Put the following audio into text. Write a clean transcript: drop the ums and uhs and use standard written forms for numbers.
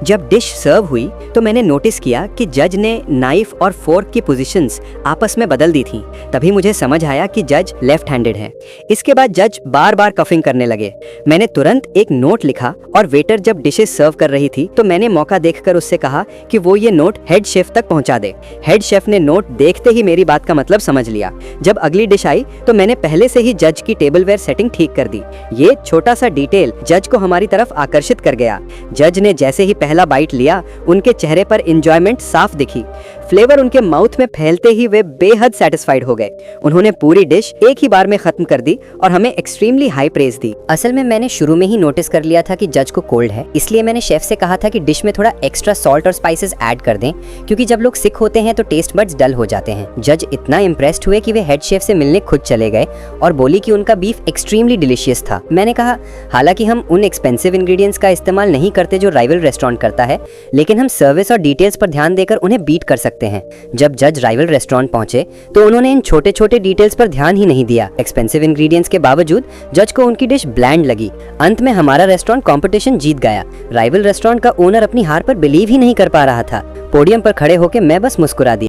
जब डिश सर्व हुई तो मैंने नोटिस किया कि जज ने नाइफ और फोर्क की पोजीशंस आपस में बदल दी थी। तभी मुझे समझ आया कि जज लेफ्ट हैंडेड है। इसके बाद जज बार बार कफिंग करने लगे। मैंने तुरंत एक नोट लिखा और वेटर जब डिशेस सर्व कर रही थी तो मैंने मौका देखकर उससे कहा कि वो ये नोट हेड शेफ तक पहुंचा दे। हेड शेफ ने नोट देखते ही मेरी बात का मतलब समझ लिया। जब अगली डिश आई तो मैंने पहले से ही जज की टेबलवेयर सेटिंग ठीक कर दी। ये छोटा सा डिटेल जज को हमारी तरफ आकर्षित कर गया। जज ने जैसे ही पहला बाइट लिया, उनके चेहरे पर एंजॉयमेंट साफ दिखी। फ्लेवर उनके माउथ में फैलते ही वे बेहद सेटिस्फाइड हो गए। उन्होंने पूरी डिश एक ही बार में खत्म कर दी और हमें एक्सट्रीमली हाई प्रेज दी। असल में मैंने शुरू में ही नोटिस कर लिया था कि जज को कोल्ड है, इसलिए मैंने शेफ से कहा था कि डिश में थोड़ा एक्स्ट्रा सॉल्ट और स्पाइसेस ऐड कर दें, क्योंकि जब लोग सिक होते हैं तो टेस्ट बड्स डल हो जाते हैं। जज इतना इम्प्रेस्ड हुए कि वे हेड शेफ से मिलने खुद चले गए और बोली कि उनका बीफ एक्सट्रीमली डिलीशियस था। मैंने कहा, हालांकि हम उन एक्सपेंसिव इंग्रेडिएंट्स का इस्तेमाल नहीं करते जो राइवल रेस्टोरेंट करता है, लेकिन हम सर्विस और डिटेल्स पर ध्यान देकर उन्हें बीट कर सकते हैं। जब जज राइवल रेस्टोरेंट पहुंचे तो उन्होंने इन छोटे छोटे डिटेल्स पर ध्यान ही नहीं दिया। एक्सपेंसिव इंग्रेडिएंट्स के बावजूद जज को उनकी डिश ब्लैंड लगी। अंत में हमारा रेस्टोरेंट कंपटीशन जीत गया। राइवल रेस्टोरेंट का ओनर अपनी हार पर बिलीव ही नहीं कर पा रहा था। पोडियम पर खड़े होकर मैं बस मुस्कुरा दिया।